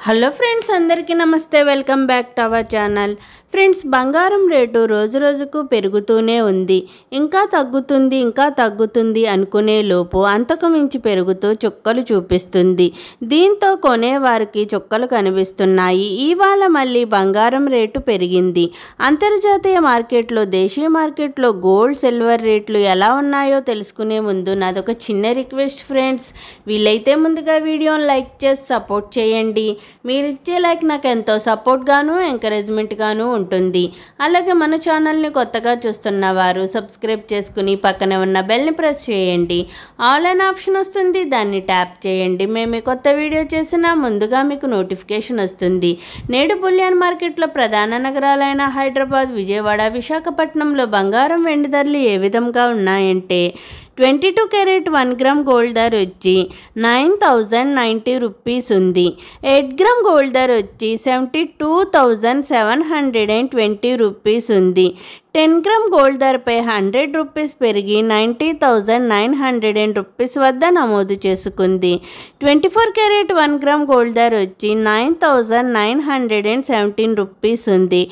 Hello friends, అందరికీ నమస్తే. Welcome back to our channel. Friends, బంగారం రేటు రోజు రోజుకు పెరుగుతూనే ఉంది. ఇంకా తగ్గుతుంది అనుకునే లోపు అంతకు మించి పెరుగుతూ చుక్కలు చూపిస్తుంది. దీంతో కొనేవారికి చుక్కలు కనిపిస్తున్నాయి. ఇవాళ మళ్ళీ బంగారం రేటు పెరిగింది. అంతర్జాతీయ మార్కెట్లో, దేశీయ మార్కెట్లో గోల్డ్, సిల్వర్ రేట్లు ఎలా ఉన్నాయో తెలుసుకునే ముందు నాదొక చిన్న రిక్వెస్ట్ ఫ్రెండ్స్. వీలైతే ముందుగా వీడియోని లైక్ చేసి సపోర్ట్ చేయండి. మీరిచ్చే లైక్ నాకు ఎంతో సపోర్ట్గాను, ఎంకరేజ్మెంట్గాను ఉంటుంది. అలాగే మన ఛానల్ని కొత్తగా చూస్తున్న వారు సబ్స్క్రైబ్ చేసుకుని పక్కనే ఉన్న బెల్ని ప్రెస్ చేయండి. ఆల్ అనే ఆప్షన్ వస్తుంది, దాన్ని ట్యాప్ చేయండి. మేము కొత్త వీడియో చేసినా ముందుగా మీకు నోటిఫికేషన్ వస్తుంది. నేడు బులియన్ మార్కెట్లో ప్రధాన నగరాలైన హైదరాబాద్, విజయవాడ, విశాఖపట్నంలో బంగారం, వెండి ధరలు ఏ విధంగా ఉన్నాయంటే 22 క్యారెట్ 1 గ్రామ్ గోల్డ్ ధర వచ్చి 9,090 రూపీస్ ఉంది. 8 గ్రామ్ గోల్డ్ ధర వచ్చి 72,720 రూపీస్ ఉంది. 10 గ్రామ్ గోల్డ్ ధరపై 100 రూపీస్ పెరిగి 90,900 రూపీస్ వద్ద నమోదు చేసుకుంది. 24 క్యారెట్ 1 గ్రామ్ గోల్డ్ ధర వచ్చి 9,917 రూపీస్ ఉంది.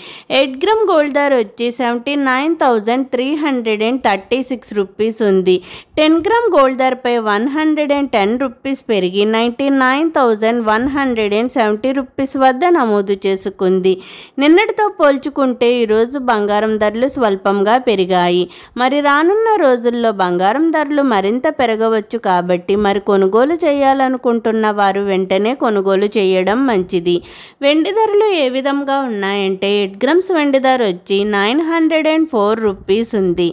8 గ్రామ్ గోల్డ్ ధర వచ్చి 79,336 రూపీస్ ఉంది. 10 గ్రామ్ గోల్డ్ ధరపై 110 రూపీస్ పెరిగి 99,170 రూపీస్ వద్ద నమోదు చేసుకుంది. నిన్నటితో పోల్చుకుంటే ఈరోజు బంగారం ధరలు స్వల్పంగా పెరిగాయి. మరి రానున్న రోజుల్లో బంగారం ధరలు మరింత పెరగవచ్చు. కాబట్టి మరి కొనుగోలు చేయాలనుకుంటున్న వారు వెంటనే కొనుగోలు చేయడం మంచిది. వెండి ధరలు ఏ విధంగా ఉన్నాయంటే 8 గ్రామ్స్ వెండి ధర వచ్చి 904 రూపీస్ ఉంది.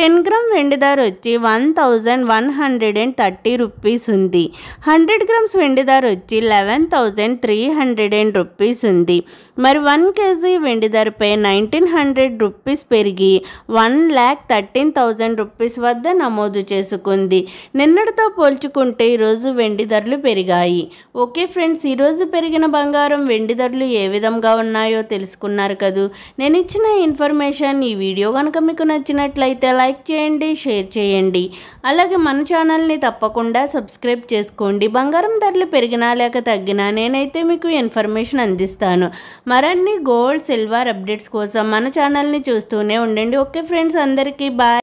10 గ్రామ్ వెండి ధర వచ్చి 1,130 రూపీస్ ఉంది. 100 గ్రామ్స్ వెండి ధర వచ్చి 11,300 రూపీస్ ఉంది. మరి 1 కేజీ వెండి ధరపై 1,900 రూపీస్ పెరిగి 1,13,000 రూపీస్ వద్ద నమోదు చేసుకుంది. నిన్నటితో పోల్చుకుంటే ఈరోజు వెండి ధరలు పెరిగాయి. ఓకే ఫ్రెండ్స్, ఈరోజు పెరిగిన బంగారం, వెండి ధరలు ఏ విధంగా ఉన్నాయో తెలుసుకున్నారు కదూ. నేను ఇచ్చిన ఇన్ఫర్మేషన్, ఈ వీడియో కనుక మీకు నచ్చినట్లయితే లైక్ చేయండి, షేర్ చేయండి. అలాగే మన ఛానల్ని తప్పకుండా సబ్స్క్రైబ్ చేసుకోండి. బంగారం ధరలు పెరిగినా లేక తగ్గినా నేనైతే మీకు ఇన్ఫర్మేషన్ అందిస్తాను. మరిన్ని గోల్డ్, సిల్వర్ అప్డేట్స్ కోసం మన ఛానల్ని చూస్తూనే ఉండండి. ఓకే ఫ్రెండ్స్, అందరికీ బాయ్.